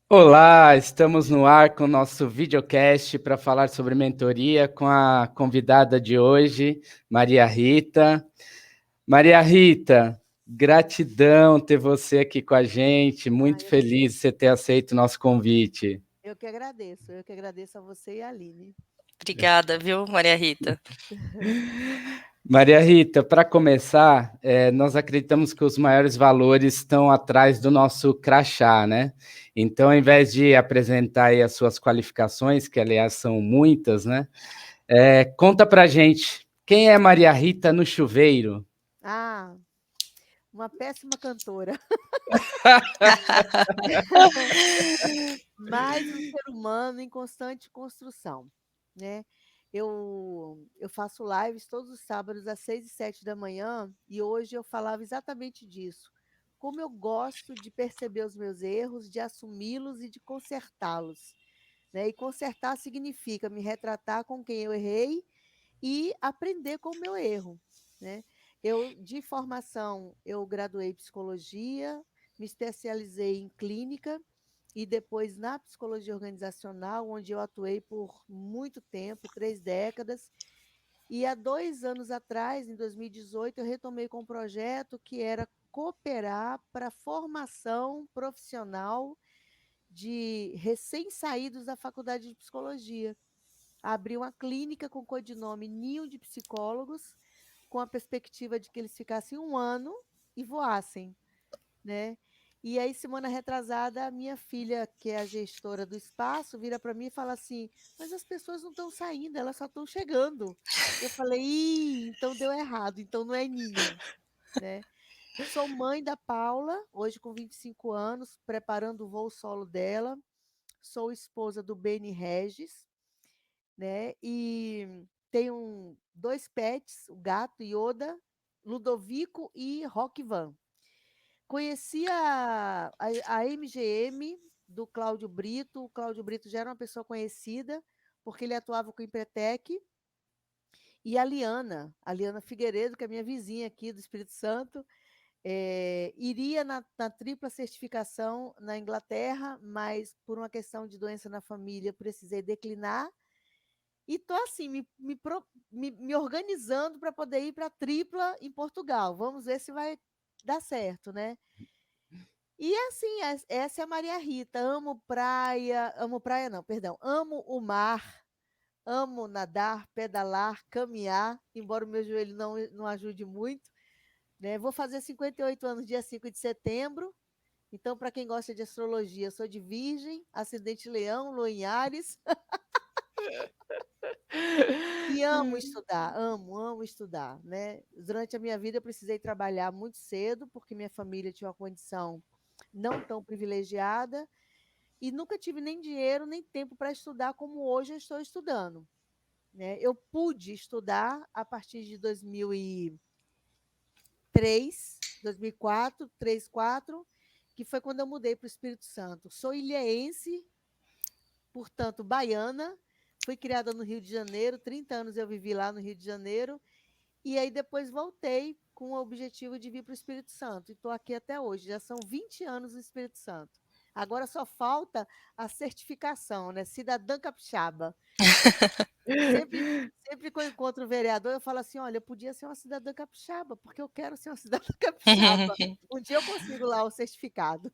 Olá, estamos no ar com o nosso videocast para falar sobre mentoria com a convidada de hoje, Maria Rita. Maria Rita, gratidão ter você aqui com a gente, Ah, muito feliz de você ter aceito o nosso convite. eu que agradeço a você e a Aline. Obrigada, viu, Maria Rita? Maria Rita, para começar, nós acreditamos que os maiores valores estão atrás do nosso crachá, né? Então, ao invés de apresentar aí as suas qualificações, que aliás são muitas, né? Conta pra gente, quem é Maria Rita no chuveiro? Ah, uma péssima cantora, mas um ser humano em constante construção, né? Eu faço lives todos os sábados às 6 e 7 da manhã e hoje eu falava exatamente disso. Como eu gosto de perceber os meus erros, de assumi-los e de consertá-los, né? E consertar significa me retratar com quem eu errei e aprender com o meu erro, né? De formação, eu graduei em psicologia, me especializei em clínica e depois na psicologia organizacional, onde eu atuei por muito tempo, 3 décadas. E há 2 anos atrás, em 2018, eu retomei com um projeto que era cooperar para a formação profissional de recém-saídos da faculdade de psicologia. Abri uma clínica com o codinome Ninho de Psicólogos, com a perspectiva de que eles ficassem 1 ano e voassem, né? E aí, semana retrasada, a minha filha, que é a gestora do espaço, vira para mim e fala assim: Mas as pessoas não estão saindo, elas só estão chegando. Eu falei: Ih, então deu errado, então não é ninho, né? Sou mãe da Paula, hoje com 25 anos, preparando o voo solo dela. Sou esposa do Beni Regis, né? E tenho 2 pets, o gato Yoda, Ludovico e Rock Van. Conheci a MGM do Cláudio Brito. O Cláudio Brito já era uma pessoa conhecida, porque ele atuava com o Empretec. E a Liana Figueiredo, que é minha vizinha aqui do Espírito Santo, iria na tripla certificação na Inglaterra, mas por uma questão de doença na família, precisei declinar. E tô assim, me organizando para poder ir para a tripla em Portugal. Vamos ver se vai dar certo, né? E assim, essa é a Maria Rita. Amo praia não, perdão. Amo o mar, amo nadar, pedalar, caminhar, embora o meu joelho não ajude muito, né? Vou fazer 58 anos dia 5 de setembro. Então, para quem gosta de astrologia, eu sou de Virgem, ascendente Leão, Lua em Áries. E amo estudar, amo estudar, né? Durante a minha vida eu precisei trabalhar muito cedo, porque minha família tinha uma condição não tão privilegiada e nunca tive nem dinheiro nem tempo para estudar como hoje eu estou estudando, né? Eu pude estudar a partir de 2003, 2004, 3, 4, que foi quando eu mudei para o Espírito Santo. Sou ilhéense, portanto, baiana, fui criada no Rio de Janeiro, 30 anos eu vivi lá no Rio de Janeiro. E aí depois voltei com o objetivo de vir para o Espírito Santo. E estou aqui até hoje. Já são 20 anos no Espírito Santo. Agora só falta a certificação, né? Cidadã capixaba. Sempre, sempre que eu encontro o vereador, eu falo assim: olha, eu podia ser uma cidadã capixaba, porque eu quero ser uma cidadã capixaba. Um dia eu consigo lá o certificado.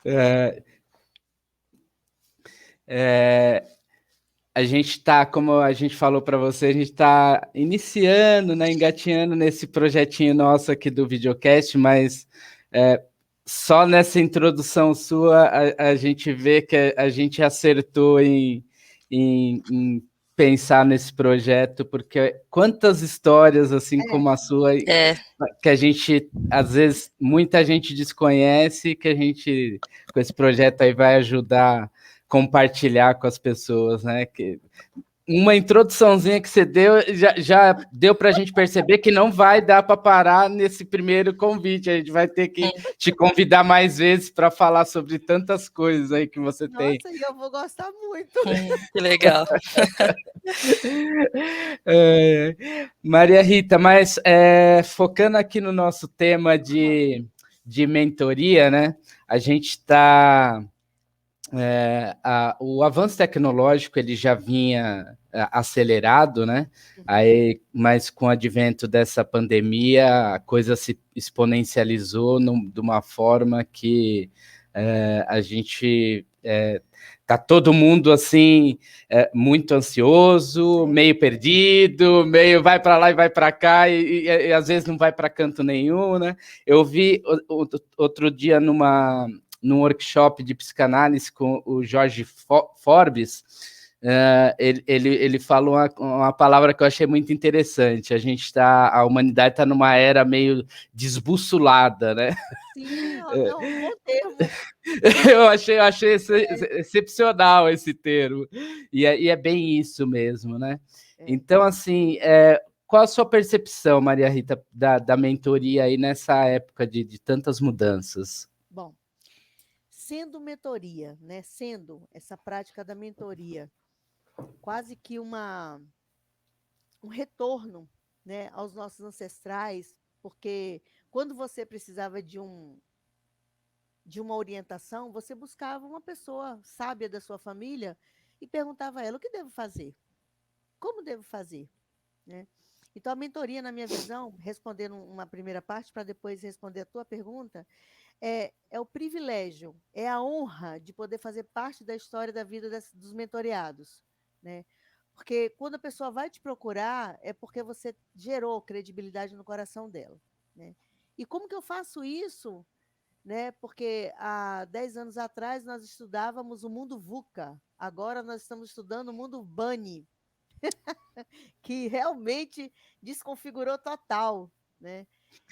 É, é, a gente está, como a gente falou para você, a gente está iniciando, né, engatinhando nesse projetinho nosso aqui do videocast, mas só nessa introdução sua a gente vê que a gente acertou em pensar nesse projeto, porque quantas histórias assim como a sua É, que a gente, às vezes, muita gente desconhece, que a gente, com esse projeto aí, vai ajudar a compartilhar com as pessoas, né? Que uma introduçãozinha que você deu já deu para a gente perceber que não vai dar para parar nesse primeiro convite. A gente vai ter que te convidar mais vezes para falar sobre tantas coisas aí que você tem. Nossa, e eu vou gostar muito. que legal. Maria Rita, mas focando aqui no nosso tema de mentoria, né? a gente está... o avanço tecnológico ele já vinha acelerado, né? Aí, mas com o advento dessa pandemia, a coisa se exponencializou de uma forma que a gente tá todo mundo assim muito ansioso, meio perdido, meio vai para lá e vai para cá e às vezes não vai para canto nenhum, né? Eu vi outro dia num workshop de psicanálise com o Jorge Forbes, ele falou uma palavra que eu achei muito interessante. A humanidade está numa era meio desbussolada, né? Sim, não, bom termo. Eu achei excepcional esse termo. E é bem isso mesmo, né? Então, assim, qual a sua percepção, Maria Rita, da mentoria aí nessa época de tantas mudanças? Bom, sendo mentoria, né? Sendo essa prática da mentoria quase que um retorno, né, aos nossos ancestrais, porque quando você precisava de uma orientação, você buscava uma pessoa sábia da sua família e perguntava a ela: o que devo fazer? Como devo fazer? Né? Então, a mentoria, na minha visão, respondendo uma primeira parte para depois responder a tua pergunta, é o privilégio, é a honra de poder fazer parte da história da vida dos mentoreados, né? Porque quando a pessoa vai te procurar, é porque você gerou credibilidade no coração dela, né? E como que eu faço isso? Né? Porque há 10 anos atrás nós estudávamos o mundo VUCA, agora nós estamos estudando o mundo BANI, que realmente desconfigurou total, né?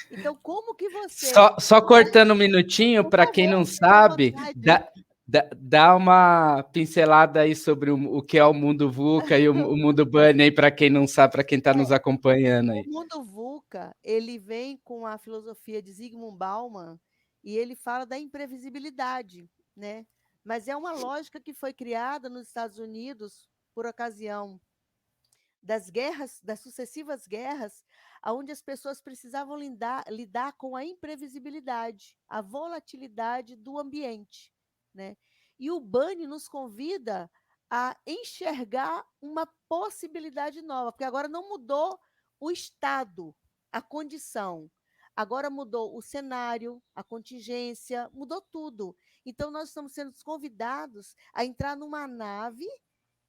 Então, como que você... Só cortando um minutinho, Por para quem não favor, fique à sabe, vontade. dá uma pincelada aí sobre o que é o mundo VUCA e o mundo Bunny aí, para quem não sabe, para quem está nos acompanhando O aí. mundo VUCA, ele vem com a filosofia de Zygmunt Bauman e ele fala da imprevisibilidade, né? Mas é uma lógica que foi criada nos Estados Unidos por ocasião das guerras, das sucessivas guerras, onde as pessoas precisavam lidar com a imprevisibilidade, a volatilidade do ambiente, né? E o Bunny nos convida a enxergar uma possibilidade nova, porque agora não mudou o estado, a condição. Agora mudou o cenário, a contingência, mudou tudo. Então, nós estamos sendo convidados a entrar numa nave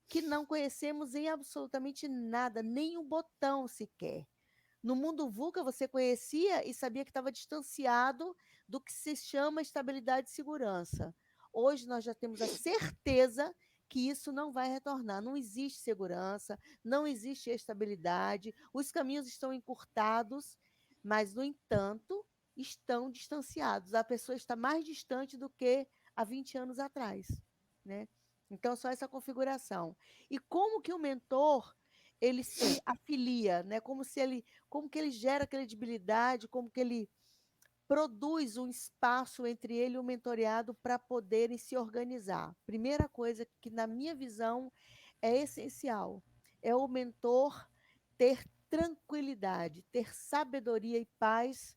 que não conhecemos em absolutamente nada, nem um botão sequer. No mundo VUCA, você conhecia e sabia que estava distanciado do que se chama estabilidade e segurança. Hoje nós já temos a certeza que isso não vai retornar. Não existe segurança, não existe estabilidade, os caminhos estão encurtados, mas, no entanto, estão distanciados. A pessoa está mais distante do que há 20 anos atrás, né? Então, só essa configuração. E como que o mentor ele se afilia, né? Como que ele gera credibilidade, como que ele produz um espaço entre ele e o mentoreado para poderem se organizar. Primeira coisa que, na minha visão, é essencial, é o mentor ter tranquilidade, ter sabedoria e paz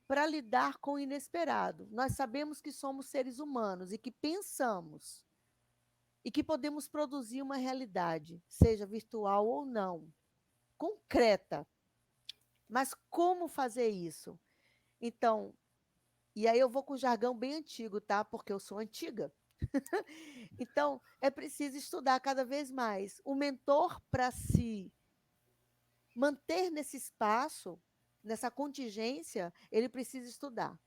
para lidar com o inesperado. Nós sabemos que somos seres humanos e que pensamos e que podemos produzir uma realidade, seja virtual ou não, concreta. Mas como fazer isso? Então, e aí eu vou com o jargão bem antigo, tá? Porque eu sou antiga. Então, é preciso estudar cada vez mais. O mentor, para se manter nesse espaço, nessa contingência, ele precisa estudar.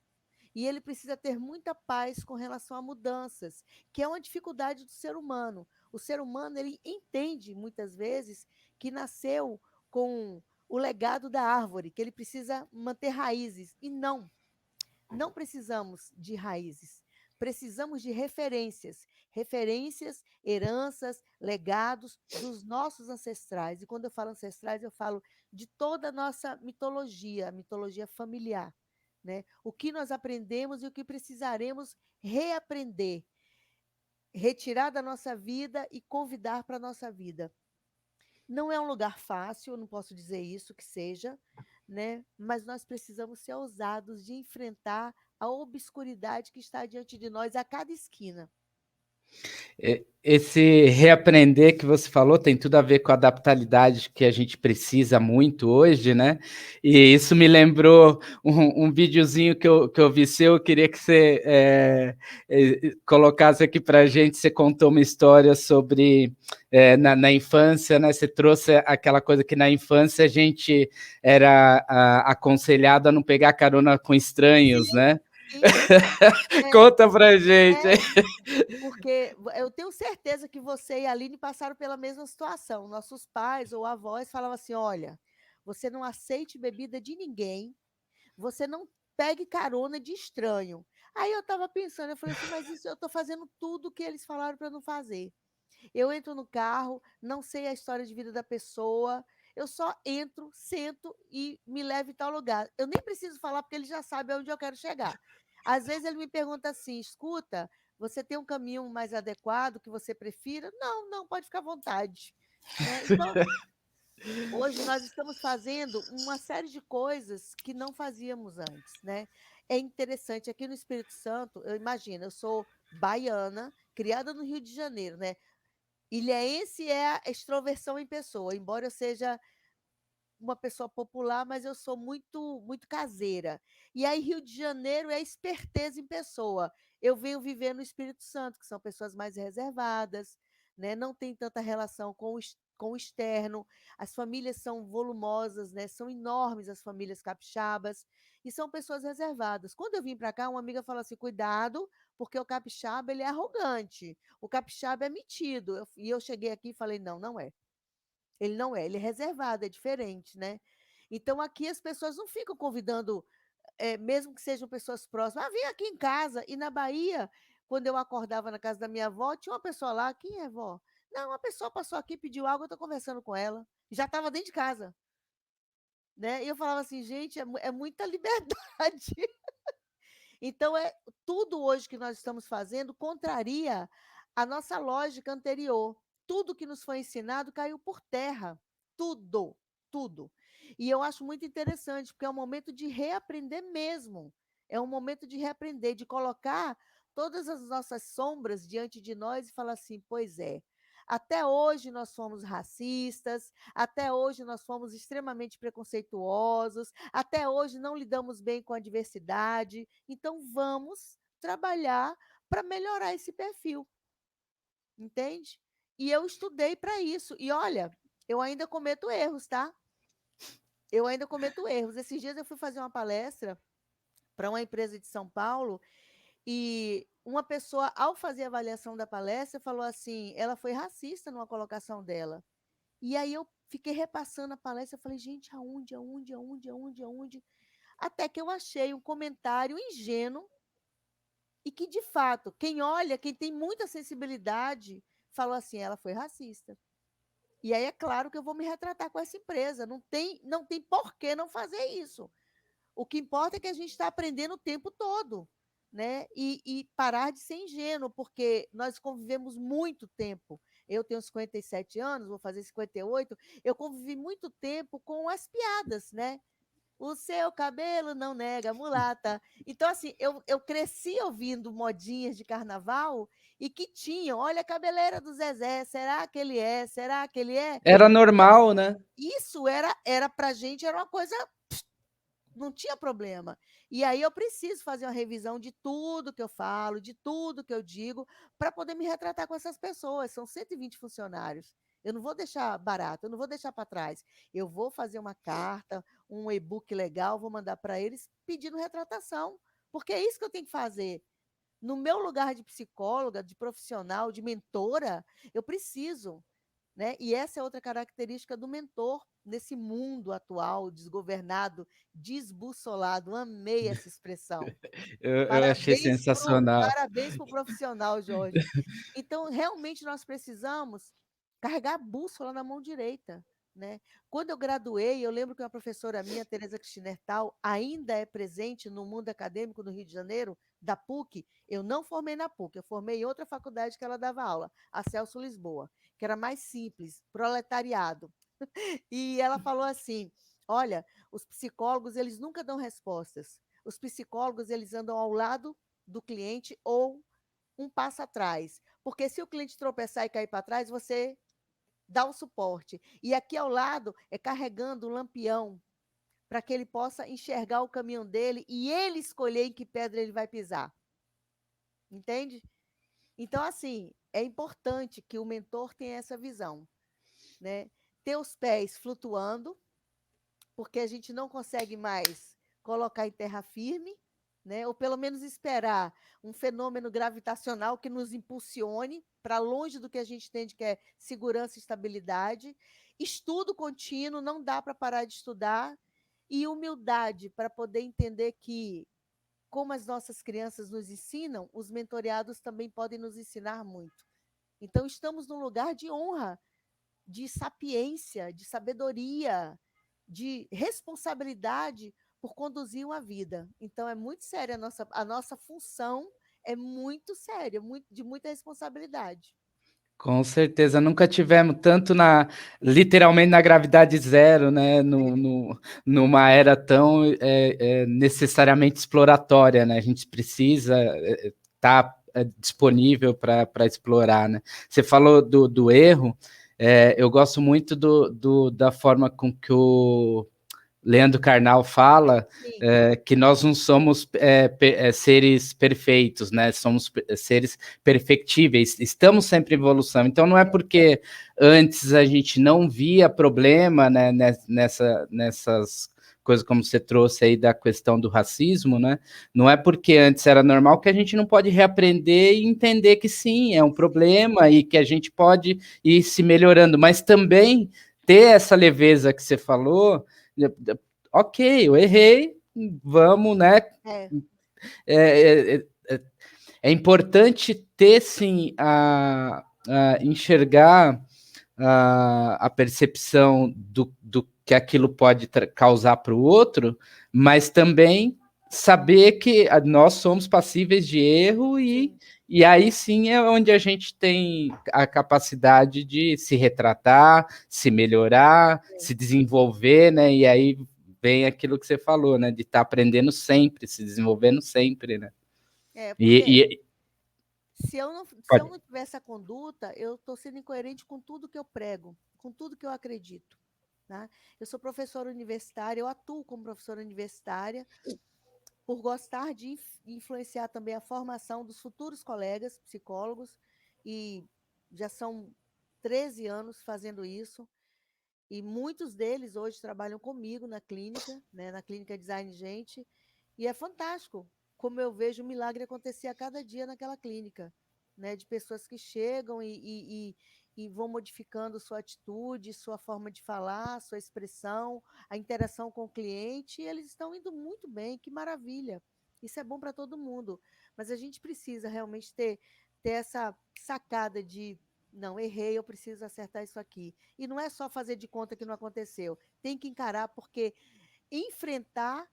E ele precisa ter muita paz com relação a mudanças, que é uma dificuldade do ser humano. O ser humano, ele entende, muitas vezes, que nasceu com o legado da árvore, que ele precisa manter raízes. E não precisamos de raízes. Precisamos de referências. Referências, heranças, legados dos nossos ancestrais. E quando eu falo ancestrais, eu falo de toda a nossa mitologia, a mitologia familiar. Né? O que nós aprendemos e o que precisaremos reaprender, retirar da nossa vida e convidar para a nossa vida. Não é um lugar fácil, eu não posso dizer isso que seja, né? Mas nós precisamos ser ousados de enfrentar a obscuridade que está diante de nós a cada esquina. Esse reaprender que você falou tem tudo a ver com a adaptabilidade que a gente precisa muito hoje, né? E isso me lembrou um videozinho que eu vi seu, eu queria que você colocasse aqui para a gente. Você contou uma história sobre na infância, né? Você trouxe aquela coisa que na infância a gente era aconselhado a não pegar carona com estranhos, Sim, né? sim. Conta pra gente. Porque eu tenho certeza que você e a Aline passaram pela mesma situação. Nossos pais ou avós falavam assim: olha, você não aceite bebida de ninguém, você não pegue carona de estranho. Aí eu estava pensando, eu falei assim, mas isso eu estou fazendo tudo o que eles falaram para não fazer. Eu entro no carro, não sei a história de vida da pessoa, eu só entro, sento e me levo em tal lugar. Eu nem preciso falar porque ele já sabe aonde eu quero chegar. Às vezes ele me pergunta assim: escuta, você tem um caminho mais adequado que você prefira? Não, não, pode ficar à vontade. Né? Então, hoje nós estamos fazendo uma série de coisas que não fazíamos antes, né? É interessante, aqui no Espírito Santo, eu imagino, eu sou baiana, criada no Rio de Janeiro, né? Ilhéense é a extroversão em pessoa, embora eu seja uma pessoa popular, mas eu sou muito caseira. E aí Rio de Janeiro é esperteza em pessoa. Eu venho viver no Espírito Santo, que são pessoas mais reservadas, né? Não tem tanta relação com o externo. As famílias são volumosas, né? São enormes as famílias capixabas e são pessoas reservadas. Quando eu vim para cá, uma amiga falou assim: cuidado, porque o capixaba ele é arrogante, o capixaba é metido. E eu cheguei aqui e falei: não, não é. Ele não é, ele é reservado, é diferente, né? Então aqui as pessoas não ficam convidando, mesmo que sejam pessoas próximas, vem aqui em casa. E na Bahia, quando eu acordava na casa da minha avó, tinha uma pessoa lá, quem é vó? Não, uma pessoa passou aqui, pediu água, eu estou conversando com ela. Já estava dentro de casa, né? E eu falava assim, gente, é muita liberdade. Então, tudo hoje que nós estamos fazendo contraria a nossa lógica anterior. Tudo que nos foi ensinado caiu por terra. Tudo, tudo. E eu acho muito interessante, porque é um momento de reaprender mesmo. É um momento de reaprender, de colocar todas as nossas sombras diante de nós e falar assim: pois é, até hoje nós fomos racistas, até hoje nós fomos extremamente preconceituosos, até hoje não lidamos bem com a diversidade. Então vamos trabalhar para melhorar esse perfil, entende? E eu estudei para isso. E olha, eu ainda cometo erros, tá? Eu ainda cometo erros. Esses dias eu fui fazer uma palestra para uma empresa de São Paulo e uma pessoa, ao fazer a avaliação da palestra, falou assim: ela foi racista numa colocação dela. E aí eu fiquei repassando a palestra, eu falei, gente, aonde? Até que eu achei um comentário ingênuo e que, de fato, quem olha, quem tem muita sensibilidade, falou assim, ela foi racista. E aí é claro que eu vou me retratar com essa empresa, não tem por que não fazer isso. O que importa é que a gente está aprendendo o tempo todo, né? E parar de ser ingênuo, porque nós convivemos muito tempo. Eu tenho 57 anos, vou fazer 58, eu convivi muito tempo com as piadas, né? O seu cabelo não nega mulata. Então, assim, eu cresci ouvindo modinhas de carnaval e que tinham, olha a cabeleira do Zezé, será que ele é? Será que ele é? Era normal, né? Isso era pra gente, era uma coisa, não tinha problema. E aí eu preciso fazer uma revisão de tudo que eu falo, de tudo que eu digo, para poder me retratar com essas pessoas. São 120 funcionários. Eu não vou deixar barato, eu não vou deixar para trás. Eu vou fazer uma carta, um e-book legal, vou mandar para eles pedindo retratação, porque é isso que eu tenho que fazer. No meu lugar de psicóloga, de profissional, de mentora, eu preciso, né? E essa é outra característica do mentor nesse mundo atual, desgovernado, desbussolado. Amei essa expressão. Eu achei sensacional. Parabéns para o profissional, Jorge. Então, realmente, nós precisamos carregar a bússola na mão direita. Né? Quando eu graduei, eu lembro que uma professora minha, Tereza Cristina Hertal, ainda é presente no mundo acadêmico do Rio de Janeiro, da PUC. Eu não formei na PUC, eu formei em outra faculdade que ela dava aula, a Celso Lisboa, que era mais simples, proletariado. E ela falou assim: olha, os psicólogos, eles nunca dão respostas, os psicólogos eles andam ao lado do cliente ou um passo atrás. Porque se o cliente tropeçar e cair para trás, você dá o suporte. E aqui ao lado é carregando o lampião para que ele possa enxergar o caminho dele e ele escolher em que pedra ele vai pisar. Entende? Então, assim, é importante que o mentor tenha essa visão, né? Ter os pés flutuando, porque a gente não consegue mais colocar em terra firme, né? Ou pelo menos esperar um fenômeno gravitacional que nos impulsione para longe do que a gente entende que é segurança e estabilidade. Estudo contínuo, não dá para parar de estudar. E humildade para poder entender que, como as nossas crianças nos ensinam, os mentoreados também podem nos ensinar muito. Então, estamos num lugar de honra, de sapiência, de sabedoria, de responsabilidade por conduzir uma vida. Então, é muito séria a nossa função, é muito séria, de muita responsabilidade. Com certeza, nunca tivemos tanto literalmente na gravidade zero, né? Numa era tão necessariamente exploratória, né? A gente precisa estar disponível para explorar, né? Você falou do erro, eu gosto muito da forma com que o Leandro Carnal fala que nós não somos seres perfeitos, né? Somos seres perfectíveis, estamos sempre em evolução. Então, não é porque antes a gente não via problema, né, nessas coisas como você trouxe aí da questão do racismo, né? Não é porque antes era normal que a gente não pode reaprender e entender que sim, é um problema e que a gente pode ir se melhorando, mas também ter essa leveza que você falou. Ok, eu errei, vamos, né? É importante ter, sim, enxergar a percepção do que aquilo pode causar para o outro, mas também saber que nós somos passíveis de erro e aí sim é onde a gente tem a capacidade de se retratar, se melhorar, se desenvolver, né? E aí vem aquilo que você falou, né? De estar aprendendo sempre, se desenvolvendo sempre, né? Porque se eu não tiver essa conduta, eu estou sendo incoerente com tudo que eu prego, com tudo que eu acredito. Né? Eu sou professora universitária, eu atuo como professora universitária por gostar de influenciar também a formação dos futuros colegas psicólogos, e já são 13 anos fazendo isso, e muitos deles hoje trabalham comigo na clínica, né, na Clínica Design Gente, e é fantástico como eu vejo o milagre acontecer a cada dia naquela clínica, né, de pessoas que chegam e vão modificando sua atitude, sua forma de falar, sua expressão, a interação com o cliente, e eles estão indo muito bem, que maravilha. Isso é bom para todo mundo, mas a gente precisa realmente ter essa sacada de não, errei, eu preciso acertar isso aqui. E não é só fazer de conta que não aconteceu. Tem que encarar, porque enfrentar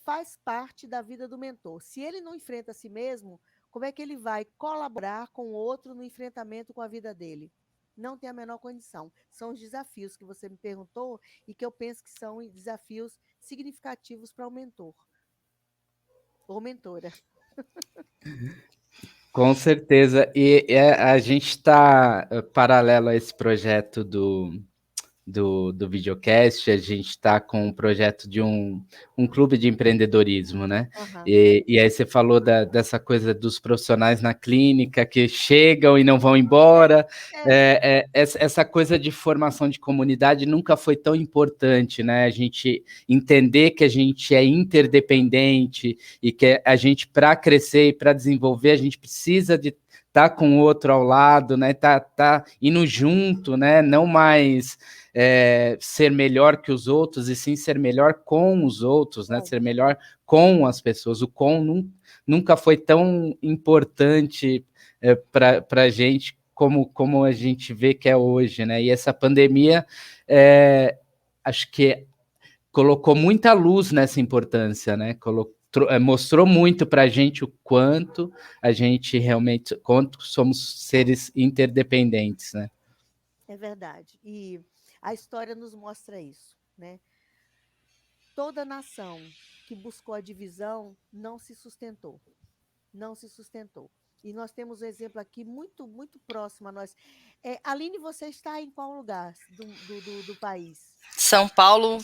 faz parte da vida do mentor. Se ele não enfrenta a si mesmo, como é que ele vai colaborar com o outro no enfrentamento com a vida dele? Não tem a menor condição. São os desafios que você me perguntou e que eu penso que são desafios significativos para o mentor ou mentora. Com certeza. E a gente está paralelo a esse projeto do videocast, a gente está com um projeto de um clube de empreendedorismo, né? Uhum. E aí você falou dessa coisa dos profissionais na clínica que chegam e não vão embora. Essa coisa de formação de comunidade nunca foi tão importante, né? A gente entender que a gente é interdependente e que a gente, para crescer e para desenvolver, a gente precisa de estar com o outro ao lado, né? Tá indo junto, né? Não mais ser melhor que os outros, e sim ser melhor com os outros, né? Ser melhor com as pessoas. O nunca foi tão importante para a gente como a gente vê que é hoje, né? E essa pandemia, acho que colocou muita luz nessa importância, né? Mostrou muito para a gente o quanto a gente realmente, quanto somos seres interdependentes, né? É verdade. E a história nos mostra isso, né? Toda nação que buscou a divisão não se sustentou. Não se sustentou. E nós temos um exemplo aqui muito, muito próximo a nós. Aline, você está em qual lugar do país? São Paulo,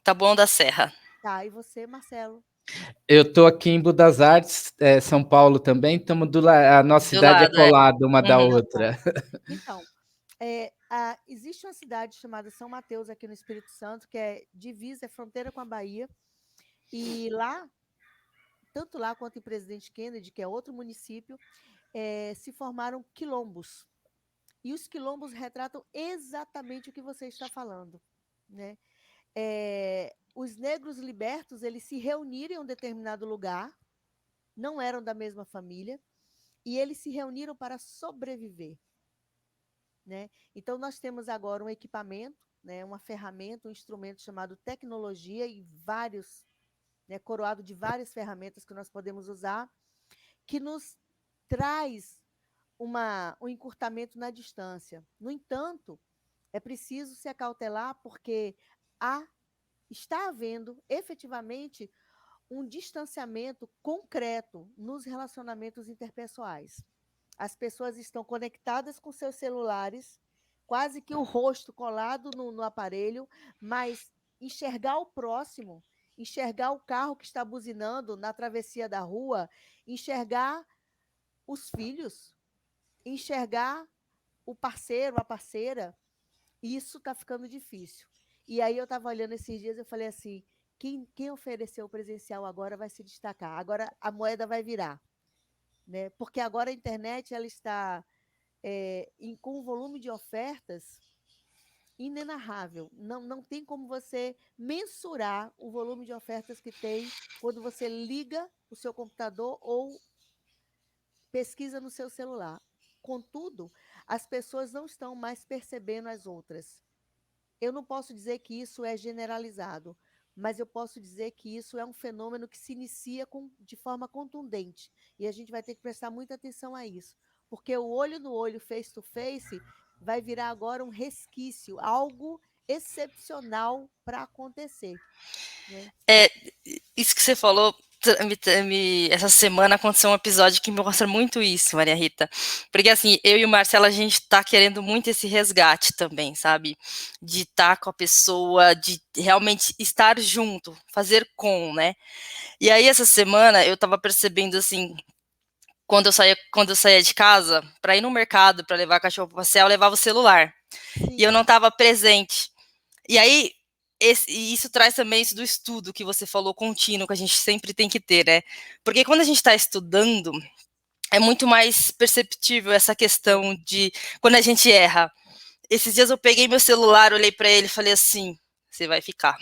Taboão da Serra. Tá, e você, Marcelo? Eu estou aqui em Budas Artes, São Paulo também. A nossa cidade é colada uma da outra. Então, existe uma cidade chamada São Mateus aqui no Espírito Santo, que é divisa, é fronteira com a Bahia. E lá, tanto lá quanto em Presidente Kennedy, que é outro município, se formaram quilombos. E os quilombos retratam exatamente o que você está falando, né? Os negros libertos, eles se reuniram em um determinado lugar, não eram da mesma família, e eles se reuniram para sobreviver, né? Então, nós temos agora um equipamento, né, uma ferramenta, um instrumento chamado tecnologia e vários, né, coroado de várias ferramentas que nós podemos usar, que nos traz um encurtamento na distância. No entanto, é preciso se acautelar porque está havendo efetivamente um distanciamento concreto nos relacionamentos interpessoais. As pessoas estão conectadas com seus celulares, quase que o rosto colado no aparelho, mas enxergar o próximo, enxergar o carro que está buzinando na travessia da rua, enxergar os filhos, enxergar o parceiro, a parceira, isso está ficando difícil. E aí eu estava olhando esses dias, eu falei assim, quem ofereceu o presencial agora vai se destacar, agora a moeda vai virar, né? Porque agora a internet ela está com um volume de ofertas inenarrável. Não tem como você mensurar o volume de ofertas que tem quando você liga o seu computador ou pesquisa no seu celular. Contudo, as pessoas não estão mais percebendo as outras. Eu não posso dizer que isso é generalizado, mas eu posso dizer que isso é um fenômeno que se inicia de forma contundente. E a gente vai ter que prestar muita atenção a isso. Porque o olho no olho, face to face, vai virar agora um resquício, algo excepcional para acontecer, né? Isso que você falou, essa semana aconteceu um episódio que me mostra muito isso, Maria Rita. Porque assim, eu e o Marcelo, a gente tá querendo muito esse resgate também, sabe? De estar com a pessoa, de realmente estar junto, fazer né? E aí, essa semana, eu tava percebendo assim, quando eu saía de casa, para ir no mercado, para levar cachorro para passear, eu levava o celular. Sim. E eu não estava presente. E aí, isso traz também isso do estudo que você falou, contínuo, que a gente sempre tem que ter, né? Porque quando a gente está estudando, é muito mais perceptível essa questão de quando a gente erra. Esses dias eu peguei meu celular, olhei para ele e falei assim, você vai ficar.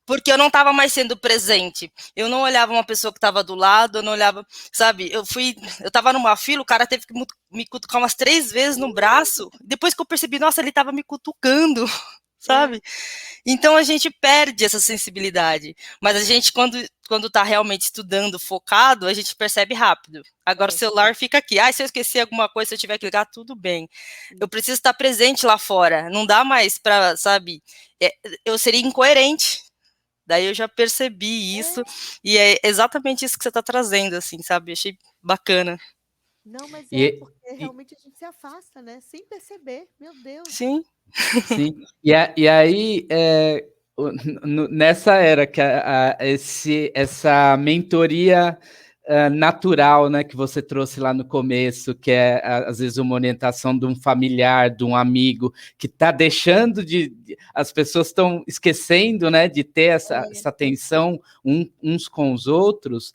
Porque eu não estava mais sendo presente. Eu não olhava uma pessoa que estava do lado, eu não olhava, sabe? Eu estava numa fila, o cara teve que me cutucar umas 3 vezes no braço. Depois que eu percebi, nossa, ele estava me cutucando, sabe? Então a gente perde essa sensibilidade. Mas a gente, quando tá realmente estudando, focado, a gente percebe rápido. Agora o celular fica aqui. Se eu esquecer alguma coisa, se eu tiver que ligar, tudo bem. Eu preciso estar presente lá fora. Não dá mais para, sabe? Eu seria incoerente. Daí eu já percebi isso. E é exatamente isso que você está trazendo, assim, sabe? Achei bacana. Não, mas porque realmente a gente se afasta, né? Sem perceber. Meu Deus. Sim. Sim. E aí, nessa era que essa mentoria natural, né, que você trouxe lá no começo, que é às vezes uma orientação de um familiar, de um amigo, que está deixando as pessoas estão esquecendo, né, de ter essa atenção uns com os outros.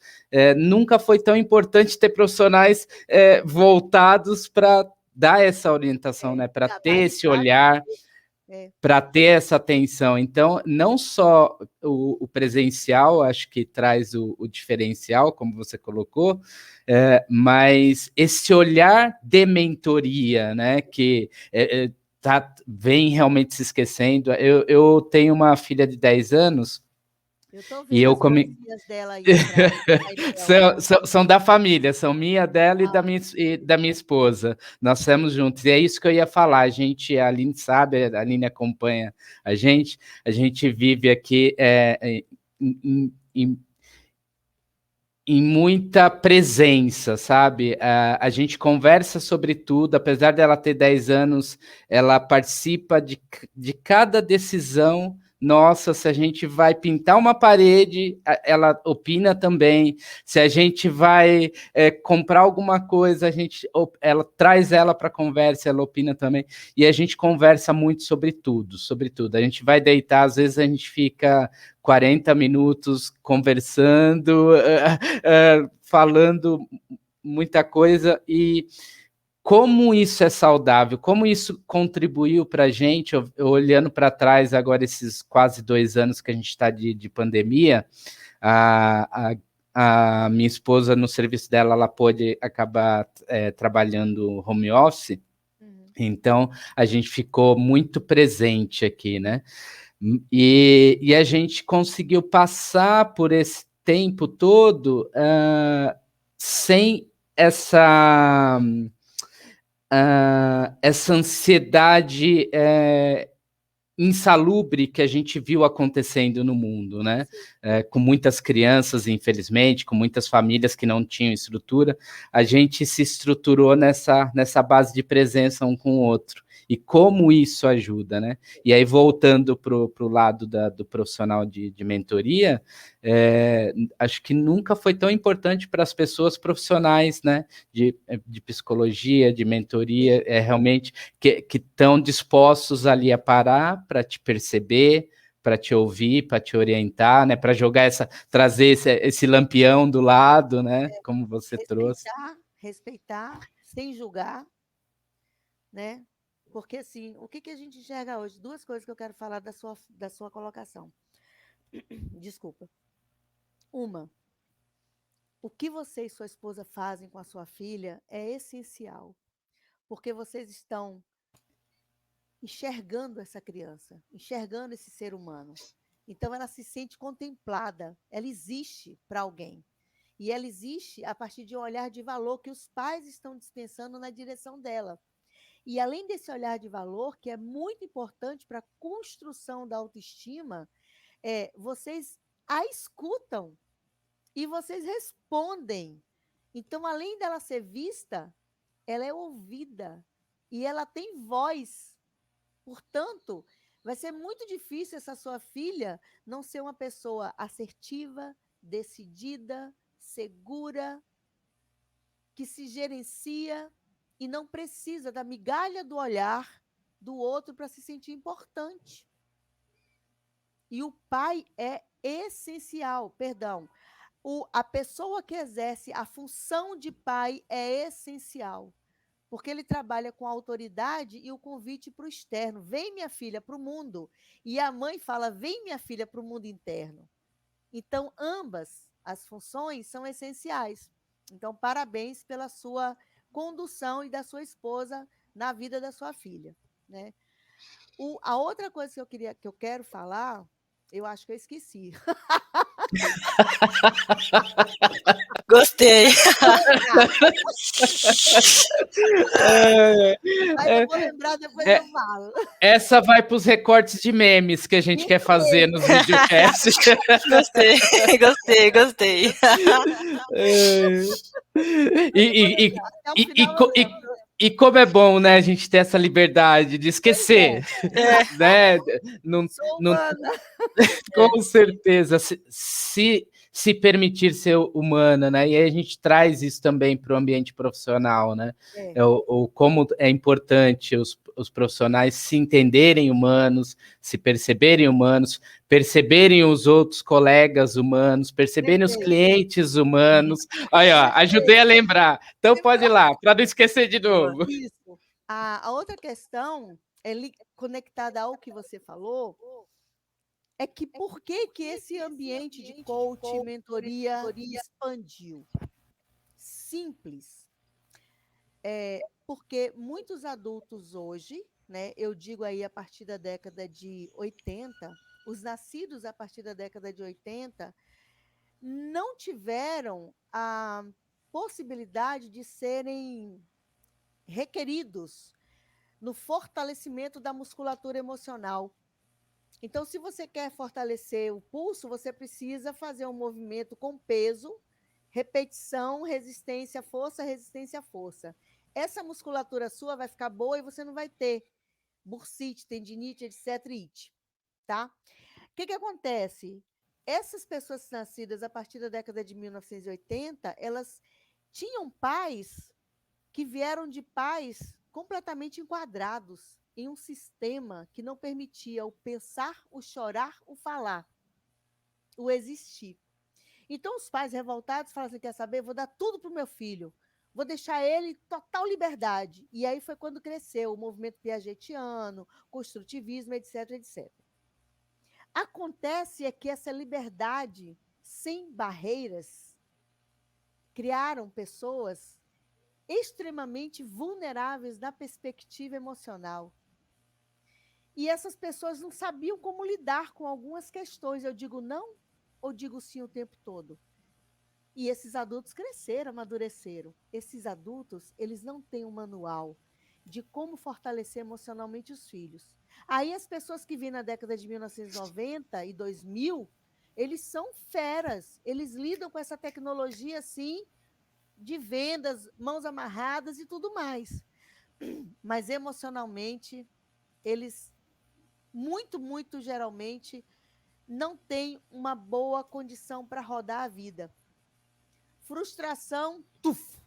Nunca foi tão importante ter profissionais voltados para dar essa orientação, né, para ter esse olhar, para ter essa atenção. Então, não só o presencial, acho que traz o diferencial, como você colocou, mas esse olhar de mentoria, né, que vem realmente se esquecendo. Eu tenho uma filha de 10 anos, eu tô vendo as fotinhas dela aí. São da família, são minha, dela e da minha esposa. Nós estamos juntos. E é isso que eu ia falar. A Aline sabe, a Aline acompanha a gente vive aqui em muita presença, sabe? A gente conversa sobre tudo, apesar dela ter 10 anos, ela participa de cada decisão nossa. Se a gente vai pintar uma parede, ela opina também. Se a gente vai comprar alguma coisa, ela traz ela para a conversa, ela opina também. E a gente conversa muito sobre tudo, sobre tudo. A gente vai deitar, às vezes a gente fica 40 minutos conversando, falando muita coisa. E como isso é saudável, como isso contribuiu para a gente, eu olhando para trás agora, esses quase 2 anos que a gente está de pandemia, a minha esposa, no serviço dela, ela pôde acabar trabalhando home office, então a gente ficou muito presente aqui, né? E a gente conseguiu passar por esse tempo todo sem essa ansiedade insalubre que a gente viu acontecendo no mundo, né? Com muitas crianças, infelizmente, com muitas famílias que não tinham estrutura, a gente se estruturou nessa base de presença um com o outro. E como isso ajuda, né? E aí, voltando para o lado do profissional de mentoria, acho que nunca foi tão importante para as pessoas profissionais, né? De psicologia, de mentoria, realmente que estão dispostos ali a parar para te perceber, para te ouvir, para te orientar, né? Para trazer esse lampião do lado, né? Como você trouxe. Respeitar, sem julgar, né? Porque, assim, o que a gente enxerga hoje? 2 coisas que eu quero falar da sua colocação. Desculpa. Uma, o que você e sua esposa fazem com a sua filha é essencial, porque vocês estão enxergando essa criança, enxergando esse ser humano. Então, ela se sente contemplada, ela existe para alguém. E ela existe a partir de um olhar de valor que os pais estão dispensando na direção dela. E além desse olhar de valor, que é muito importante para a construção da autoestima, vocês a escutam e vocês respondem. Então, além dela ser vista, ela é ouvida e ela tem voz. Portanto, vai ser muito difícil essa sua filha não ser uma pessoa assertiva, decidida, segura, que se gerencia e não precisa da migalha do olhar do outro para se sentir importante. E o pai é essencial, perdão. A pessoa que exerce a função de pai é essencial, porque ele trabalha com a autoridade e o convite para o externo. Vem, minha filha, para o mundo. E a mãe fala, vem, minha filha, para o mundo interno. Então, ambas as funções são essenciais. Então, parabéns pela sua condução e da sua esposa na vida da sua filha, né? A outra coisa que eu quero falar, eu acho que eu esqueci. Gostei. Mas eu vou lembrar, depois eu falo. Essa vai para os recortes de memes que a gente quer fazer nos videocasts. Gostei. E como é bom, né, a gente ter essa liberdade de esquecer, né? Com certeza, se permitir ser humana, né? E aí a gente traz isso também para o ambiente profissional, né? Como é importante os profissionais se entenderem humanos, se perceberem humanos, perceberem os outros colegas humanos, perceberem os clientes humanos. Aí, ó, ajudei a lembrar. Então pode ir lá, para não esquecer de novo. Isso. A outra questão conectada ao que você falou, é que por que esse ambiente de coach, mentoria expandiu? Simples. Porque muitos adultos hoje, né, eu digo aí a partir da década de 80, os nascidos a partir da década de 80, não tiveram a possibilidade de serem requeridos no fortalecimento da musculatura emocional. Então, se você quer fortalecer o pulso, você precisa fazer um movimento com peso, repetição, resistência, força, força. Essa musculatura sua vai ficar boa e você não vai ter bursite, tendinite, etc. Tá? O que acontece? Essas pessoas nascidas a partir da década de 1980, elas tinham pais que vieram de pais completamente enquadrados em um sistema que não permitia o pensar, o chorar, o falar, o existir. Então, os pais revoltados falam assim: quer saber? Vou dar tudo para o meu filho, vou deixar ele total liberdade. E aí foi quando cresceu o movimento piagetiano, construtivismo, etc, etc. Acontece é que essa liberdade sem barreiras criaram pessoas extremamente vulneráveis na perspectiva emocional. E essas pessoas não sabiam como lidar com algumas questões. Eu digo não ou digo sim o tempo todo? E esses adultos cresceram, amadureceram. Esses adultos, eles não têm um manual de como fortalecer emocionalmente os filhos. Aí as pessoas que vêm na década de 1990 e 2000, eles são feras. Eles lidam com essa tecnologia assim, de vendas, mãos amarradas e tudo mais. Mas emocionalmente, eles muito geralmente não têm uma boa condição para rodar a vida. Frustração, tuf.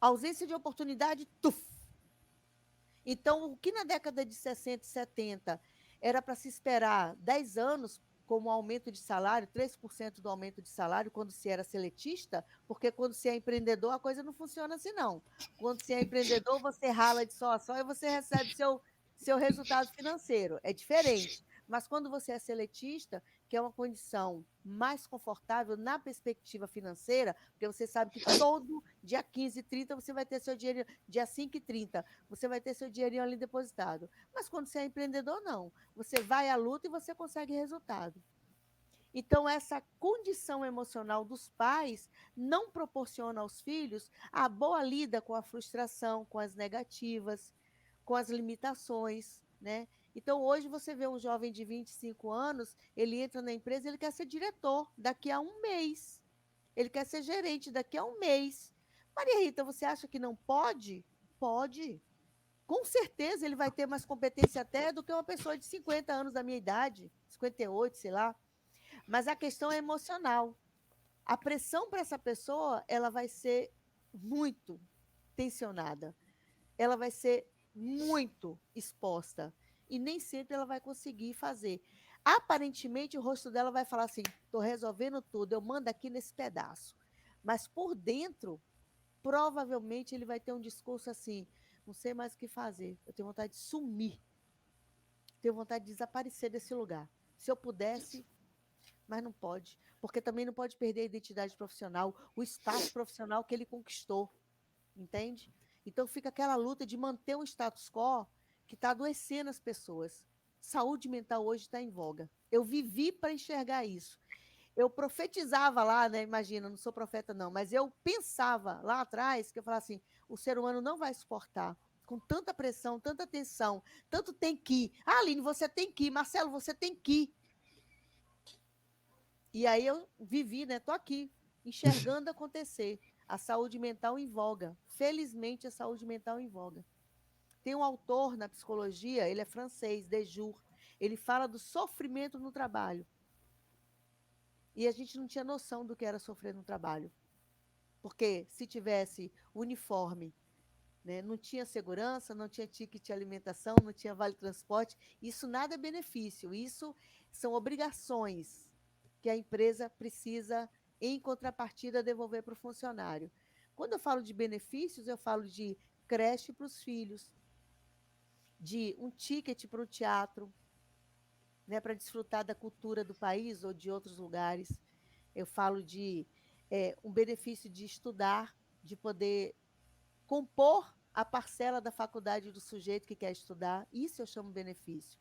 Ausência de oportunidade, tuf. Então, o que na década de 60 e 70 era para se esperar 10 anos como aumento de salário, 3% do aumento de salário quando se era seletista, porque quando se é empreendedor a coisa não funciona assim não. Quando se é empreendedor, você rala de sol a sol e você recebe seu resultado financeiro. É diferente. Mas quando você é seletista, que é uma condição mais confortável na perspectiva financeira, porque você sabe que todo dia 15 e 30 você vai ter seu dinheiro, dia 5 e 30, você vai ter seu dinheirinho ali depositado. Mas quando você é empreendedor, não. Você vai à luta e você consegue resultado. Então, essa condição emocional dos pais não proporciona aos filhos a boa lida com a frustração, com as negativas, com as limitações, né? Então, hoje você vê um jovem de 25 anos, ele entra na empresa, ele quer ser diretor daqui a um mês. Ele quer ser gerente daqui a um mês. Maria Rita, você acha que não pode? Pode. Com certeza ele vai ter mais competência até do que uma pessoa de 50 anos da minha idade, 58, sei lá. Mas a questão é emocional. A pressão para essa pessoa, ela vai ser muito tensionada. Ela vai ser muito exposta. E nem sempre ela vai conseguir fazer. Aparentemente, o rosto dela vai falar assim: estou resolvendo tudo, eu mando aqui nesse pedaço. Mas por dentro, provavelmente ele vai ter um discurso assim: não sei mais o que fazer, eu tenho vontade de sumir, tenho vontade de desaparecer desse lugar. Se eu pudesse, mas não pode, porque também não pode perder a identidade profissional, o espaço profissional que ele conquistou, entende? Então fica aquela luta de manter um status quo que está adoecendo as pessoas. Saúde mental hoje está em voga. Eu vivi para enxergar isso. Eu profetizava lá, né? Imagina, não sou profeta não, mas eu pensava lá atrás que eu falava assim: o ser humano não vai suportar com tanta pressão, tanta tensão, tanto tem que ir. Ah, Aline, você tem que ir. Marcelo, você tem que ir. E aí eu vivi, né? Tô aqui, enxergando acontecer. A saúde mental em voga. Felizmente, a saúde mental em voga. Tem um autor na psicologia, ele é francês, Dejour. Ele fala do sofrimento no trabalho. E a gente não tinha noção do que era sofrer no trabalho. Porque se tivesse uniforme, né, não tinha segurança, não tinha ticket de alimentação, não tinha vale transporte, isso nada é benefício, isso são obrigações que a empresa precisa, em contrapartida, devolver para o funcionário. Quando eu falo de benefícios, eu falo de creche para os filhos, de um ticket para o teatro, né, para desfrutar da cultura do país ou de outros lugares. Eu falo de um benefício de estudar, de poder compor a parcela da faculdade do sujeito que quer estudar. Isso eu chamo benefício.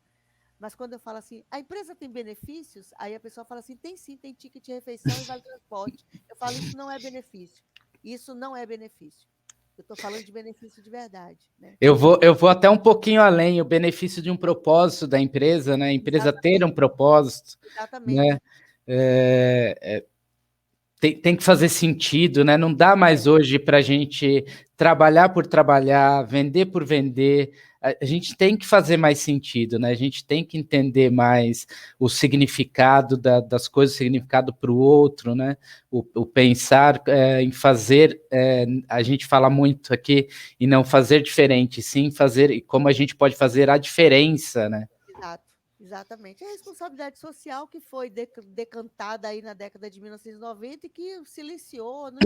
Mas quando eu falo assim, a empresa tem benefícios? Aí a pessoa fala assim, tem sim, tem ticket de refeição e vale transporte. Eu falo, isso não é benefício. Isso não é benefício. Eu estou falando de benefício de verdade, né? Eu vou até um pouquinho além, o benefício de um propósito da empresa, né? A empresa ter um propósito, Exatamente. né? Tem que fazer sentido, né? Não dá mais hoje para a gente trabalhar por trabalhar, vender por vender. A gente tem que fazer mais sentido, né? A gente tem que entender mais o significado das coisas, o significado para o outro, né? O pensar em fazer, a gente fala muito aqui, e não fazer diferente, sim fazer, e como a gente pode fazer a diferença, né? Exato. Exatamente. É a responsabilidade social que foi decantada aí na década de 1990 e que silenciou, não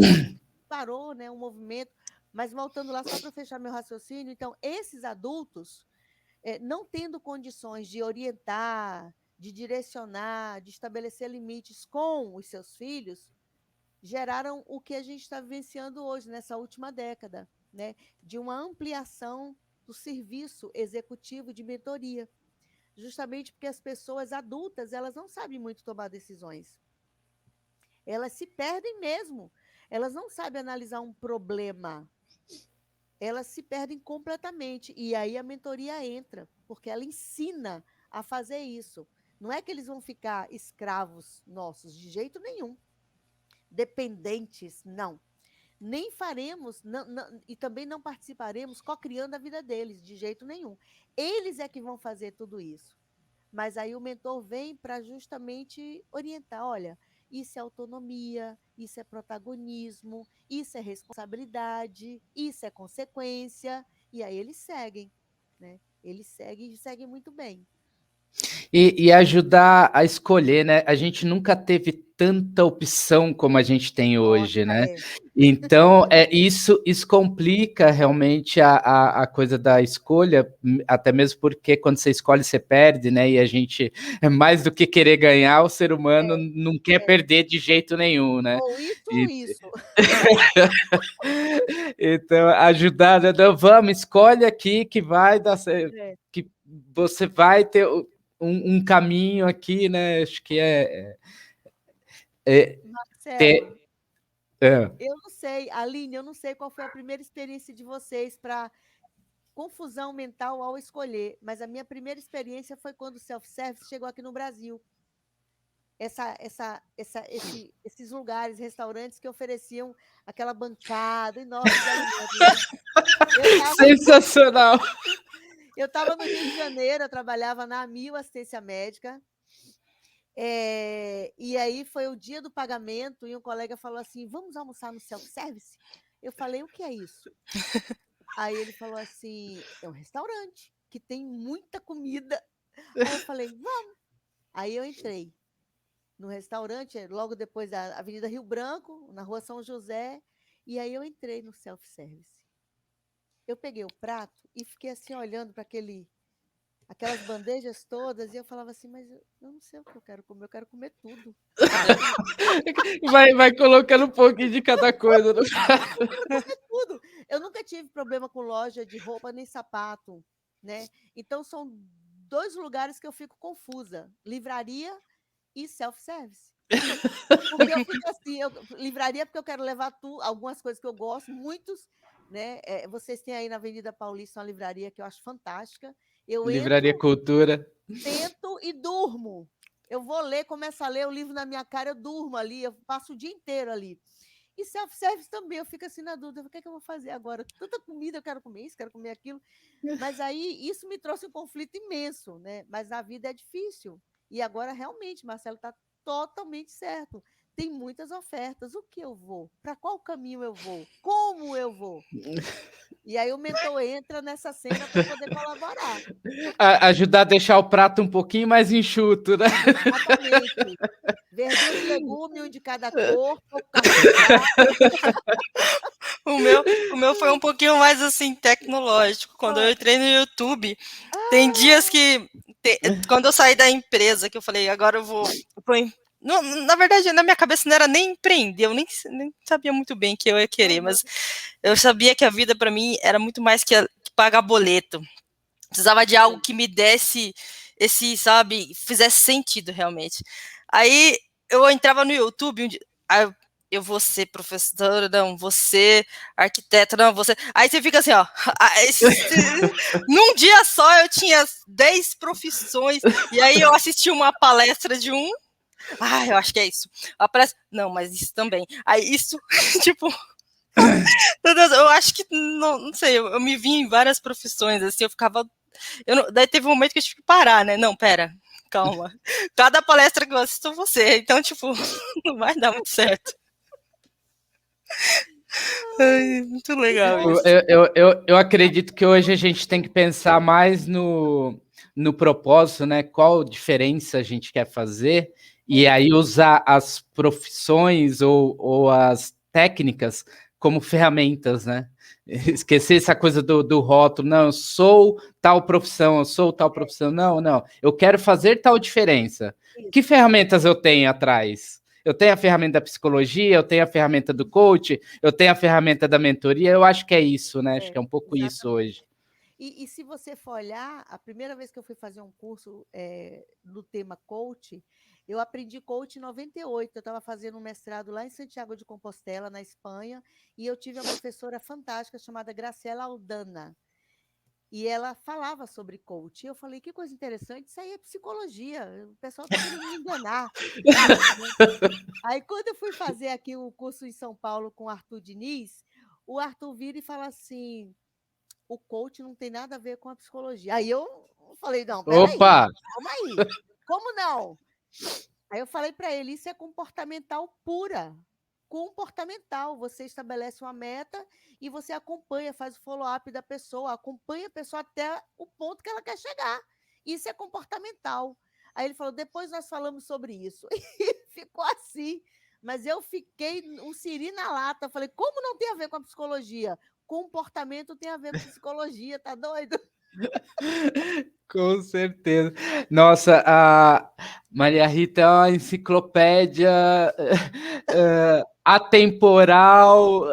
parou, né, um movimento. Mas voltando lá, só para fechar meu raciocínio, então, esses adultos, não tendo condições de orientar, de direcionar, de estabelecer limites com os seus filhos, geraram o que a gente está vivenciando hoje, nessa última década, né, de uma ampliação do serviço executivo de mentoria. Justamente porque as pessoas adultas, elas não sabem muito tomar decisões. Elas se perdem mesmo. Elas não sabem analisar um problema. Elas se perdem completamente. E aí a mentoria entra, porque ela ensina a fazer isso. Não é que eles vão ficar escravos nossos, de jeito nenhum. Dependentes, não. Nem faremos, e também não participaremos co-criando a vida deles, de jeito nenhum. Eles é que vão fazer tudo isso. Mas aí o mentor vem para justamente orientar, olha, isso é autonomia, isso é protagonismo, isso é responsabilidade, isso é consequência, e aí eles seguem, né? Eles seguem e seguem muito bem. E ajudar a escolher, né? A gente nunca teve tanta opção como a gente tem hoje, Nossa, né? Então, isso complica realmente a coisa da escolha, até mesmo porque quando você escolhe, você perde, né? E a gente, mais do que querer ganhar, o ser humano não quer perder de jeito nenhum, né? Ou isso ou isso. Então, ajudar, né? Vamos, escolhe aqui que vai dar certo, que você vai ter um caminho aqui, né? Acho que Marcelo, ter. eu não sei, Aline, eu não sei qual foi a primeira experiência de vocês para confusão mental ao escolher, mas a minha primeira experiência foi quando o self-service chegou aqui no Brasil. Esses lugares, restaurantes que ofereciam aquela bancada enorme de alimentos, né? Sensacional! Eu estava no Rio de Janeiro, eu trabalhava na Amil Assistência Médica, e aí foi o dia do pagamento e um colega falou assim, vamos almoçar no self-service? Eu falei, o que é isso? Aí ele falou assim, é um restaurante que tem muita comida. Aí eu falei, vamos. Aí eu entrei no restaurante, logo depois da Avenida Rio Branco, na Rua São José, e aí eu entrei no self-service. Eu peguei o prato e fiquei assim olhando para aquelas bandejas todas, e eu falava assim, mas eu não sei o que eu quero comer tudo. Vai colocando um pouquinho de cada coisa no prato. Eu quero comer tudo. Eu nunca tive problema com loja de roupa nem sapato, né? Então são 2 lugares que eu fico confusa: livraria e self-service. Porque eu fico assim, livraria porque eu quero levar algumas coisas que eu gosto, muitos, né? Vocês têm aí na Avenida Paulista uma livraria que eu acho fantástica. Eu Livraria entro, Cultura. sento e durmo. Eu vou ler, começo a ler o livro na minha cara, eu durmo ali, eu passo o dia inteiro ali. E self-service também, eu fico assim na dúvida, o que é que eu vou fazer agora? Tanta comida, eu quero comer isso, quero comer aquilo. Mas aí isso me trouxe um conflito imenso, né? Mas na vida é difícil. E agora realmente, Marcelo está totalmente certo. Tem muitas ofertas. O que eu vou? Para qual caminho eu vou? Como eu vou? E aí o mentor entra nessa cena para poder colaborar. Ajudar a deixar o prato um pouquinho mais enxuto, né? Exatamente. Verdura e legume, um de cada cor, pouco carboidrato. O meu foi um pouquinho mais assim tecnológico. Quando eu entrei no YouTube, tem dias que quando eu saí da empresa, que eu falei, agora eu vou na verdade, na minha cabeça não era nem empreender, eu nem sabia muito bem o que eu ia querer, mas eu sabia que a vida para mim era muito mais que pagar boleto. Precisava de algo que me desse sabe, fizesse sentido realmente. Aí eu entrava no YouTube, eu vou ser professora, não, vou ser arquiteta, não, você. Aí você fica assim, ó. Num dia só eu tinha 10 profissões, e aí eu assisti uma palestra de um. Ah, eu acho que é isso. A palestra. Não, mas isso também. Aí isso, tipo. Meu Deus, eu acho que, não sei, eu me vi em várias profissões, assim, eu ficava. Daí teve um momento que eu tive que parar, né? Não, pera, calma. Cada palestra que eu assisto você, então, tipo, não vai dar muito certo. Ai, muito legal isso. Eu acredito que hoje a gente tem que pensar mais no propósito, né? Qual diferença a gente quer fazer, e aí usar as profissões ou as técnicas como ferramentas, né? Esquecer essa coisa do rótulo, não, eu sou tal profissão, eu sou tal profissão. Não, não, eu quero fazer tal diferença. Que ferramentas eu tenho atrás? Eu tenho a ferramenta da psicologia, eu tenho a ferramenta do coach, eu tenho a ferramenta da mentoria. Eu acho que é isso, né? Acho que é um pouco exatamente. isso hoje. E se você for olhar, a primeira vez que eu fui fazer um curso no tema coach, eu aprendi coach em 98. Eu estava fazendo um mestrado lá em Santiago de Compostela, na Espanha, e eu tive uma professora fantástica chamada Graciela Aldana. E ela falava sobre coach. E eu falei, que coisa interessante, isso aí é psicologia. O pessoal está querendo me enganar. Aí, quando eu fui fazer aqui o curso em São Paulo com o Arthur Diniz, o Arthur vira e fala assim: o coach não tem nada a ver com a psicologia. Aí eu falei: não, peraí, Opa! calma aí. Como não? Aí eu falei para ele: isso é comportamental pura. Comportamental. Você estabelece uma meta e você acompanha, faz o follow-up da pessoa, acompanha a pessoa até o ponto que ela quer chegar. Isso é comportamental. Aí ele falou: depois nós falamos sobre isso. E ficou assim. Mas eu fiquei um siri na lata. Eu falei: como não tem a ver com a psicologia? Comportamento tem a ver com psicologia, tá doido? Com certeza. Nossa, a Maria Rita é uma enciclopédia atemporal,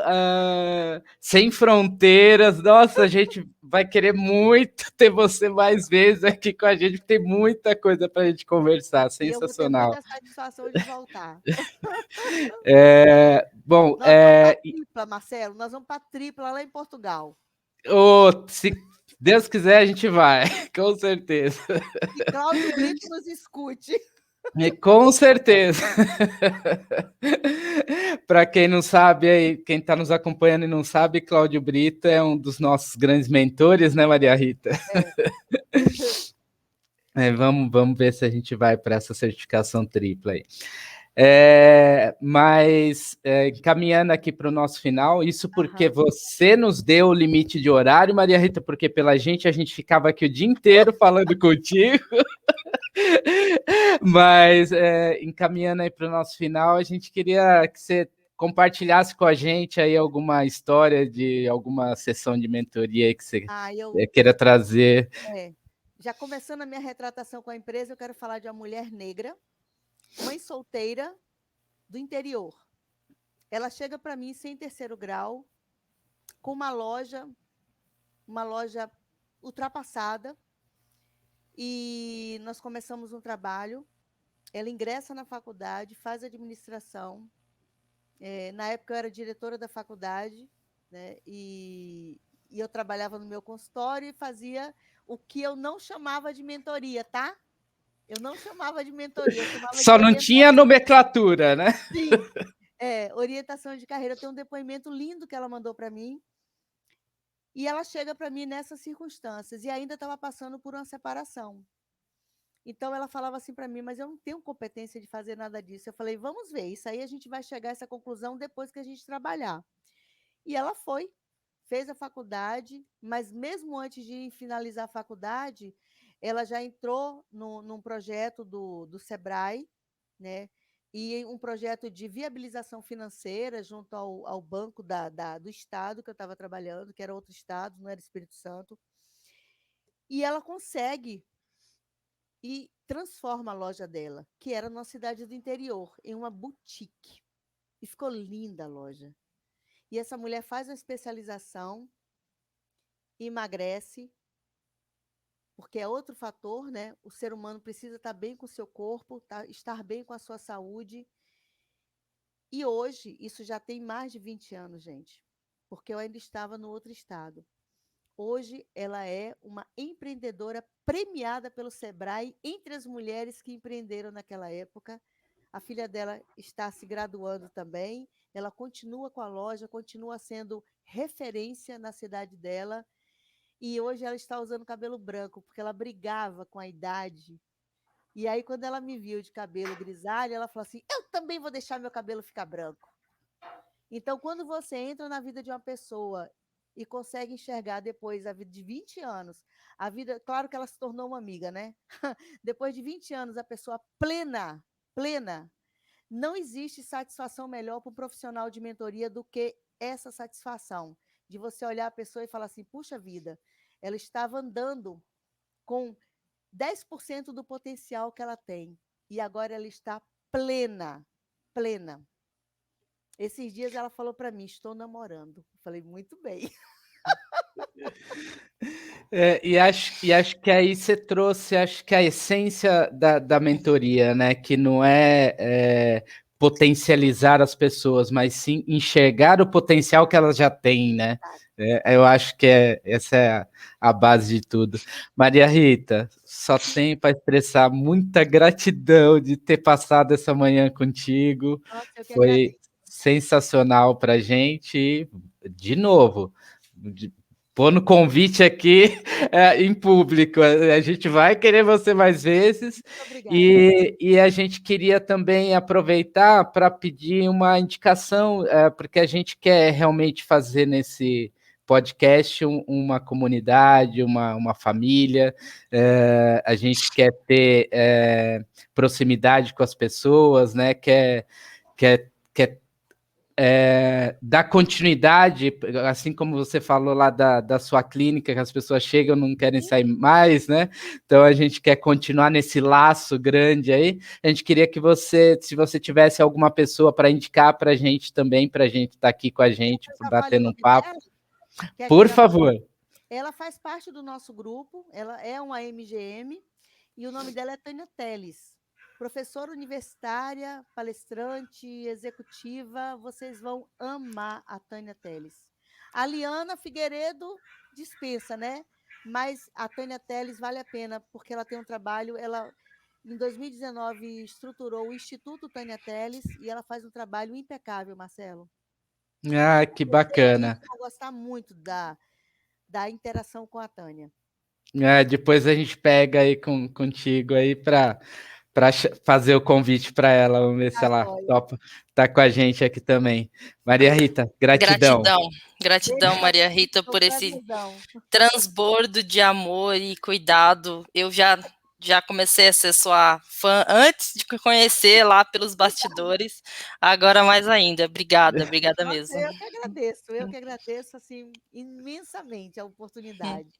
sem fronteiras. Nossa, a gente vai querer muito ter você mais vezes aqui com a gente, tem muita coisa para a gente conversar. E eu vou ter Sensacional. muita satisfação de voltar. Bom, Nós vamos para tripla, Marcelo, nós vamos para tripla lá em Portugal. se Deus quiser, a gente vai, com certeza. E Cláudio Brito nos escute. Com certeza. Para quem não sabe, aí, quem está nos acompanhando e não sabe, Cláudio Brito é um dos nossos grandes mentores, né, Maria Rita? Vamos ver se a gente vai para essa certificação tripla aí. Mas caminhando aqui para o nosso final, isso porque você nos deu o limite de horário, Maria Rita, porque pela gente a gente ficava aqui o dia inteiro falando contigo. Mas encaminhando aí para o nosso final, a gente queria que você compartilhasse com a gente aí alguma história de alguma sessão de mentoria aí que você queira trazer. Já começando a minha retratação com a empresa, eu quero falar de uma mulher negra, mãe solteira, do interior. Ela chega para mim sem terceiro grau, com uma loja ultrapassada, e nós começamos um trabalho. Ela ingressa na faculdade, faz administração. Na época eu era diretora da faculdade, né? E eu trabalhava no meu consultório e fazia o que eu não chamava de mentoria, tá? Eu não chamava de mentoria, eu chamava Só de não tinha nomenclatura, né? Sim, orientação de carreira. Eu tenho um depoimento lindo que ela mandou para mim. E ela chega para mim nessas circunstâncias e ainda estava passando por uma separação. Então ela falava assim para mim, mas eu não tenho competência de fazer nada disso. Eu falei, vamos ver, isso aí a gente vai chegar a essa conclusão depois que a gente trabalhar. E ela foi, fez a faculdade, mas mesmo antes de finalizar a faculdade, ela já entrou num projeto do Sebrae, né? E um projeto de viabilização financeira junto ao banco do estado que eu estava trabalhando, que era outro estado, não era Espírito Santo. E ela consegue e transforma a loja dela, que era numa cidade do interior, em uma boutique. E ficou linda a loja. E essa mulher faz uma especialização, emagrece, porque é outro fator, né? O ser humano precisa estar bem com o seu corpo, estar bem com a sua saúde. E hoje, isso já tem mais de 20 anos, gente, porque eu ainda estava no outro estado. Hoje, ela é uma empreendedora premiada pelo Sebrae entre as mulheres que empreenderam naquela época. A filha dela está se graduando também. Ela continua com a loja, continua sendo referência na cidade dela. E hoje ela está usando cabelo branco, porque ela brigava com a idade. E aí, quando ela me viu de cabelo grisalho, ela falou assim: eu também vou deixar meu cabelo ficar branco. Então, quando você entra na vida de uma pessoa e consegue enxergar depois a vida de 20 anos, a vida, claro que ela se tornou uma amiga, né? Depois de 20 anos, a pessoa plena, plena, não existe satisfação melhor para um profissional de mentoria do que essa satisfação de você olhar a pessoa e falar assim: puxa vida, ela estava andando com 10% do potencial que ela tem e agora ela está plena, plena. Esses dias ela falou para mim: estou namorando. Falei: muito bem. E acho que aí você trouxe, acho que a essência da mentoria, né? Que não é potencializar as pessoas, mas sim enxergar o potencial que elas já têm, né? Eu acho que essa é a base de tudo. Maria Rita, só tenho para expressar muita gratidão de ter passado essa manhã contigo. Nossa, eu que Foi agradeço. sensacional para a gente. De novo, pondo convite aqui em público. A gente vai querer você mais vezes. Muito obrigada. E a gente queria também aproveitar para pedir uma indicação, porque a gente quer realmente fazer nesse podcast uma comunidade, uma família. A gente quer ter proximidade com as pessoas, né? Quer dar continuidade, assim como você falou lá da sua clínica, que as pessoas chegam e não querem sair mais, né? Então a gente quer continuar nesse laço grande aí. A gente queria que você, se você tivesse alguma pessoa para indicar para a gente também, para a gente estar aqui com a gente, batendo um papo. Por favor. Ela faz parte do nosso grupo, ela é uma MGM e o nome dela é Tânia Teles. Professora universitária, palestrante, executiva, vocês vão amar a Tânia Teles. A Liana Figueiredo dispensa, né? Mas a Tânia Teles vale a pena, porque ela tem um trabalho, ela em 2019 estruturou o Instituto Tânia Teles e ela faz um trabalho impecável, Marcelo. Ah, que bacana. Vocês vão gostar muito da interação com a Tânia. Depois a gente pega aí contigo aí para fazer o convite para ela. Vamos ver se ela topa estar com a gente aqui também. Maria Rita, gratidão. Gratidão, Maria Rita, por esse transbordo de amor e cuidado. Eu já comecei a ser sua fã antes de conhecer lá pelos bastidores, agora mais ainda. Obrigada mesmo. Eu que agradeço assim, imensamente a oportunidade.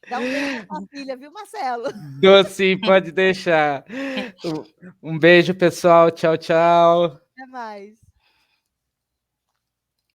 Dá um beijo para a filha, viu, Marcelo? Dou sim, pode deixar. Um beijo, pessoal. Tchau, tchau. Até mais.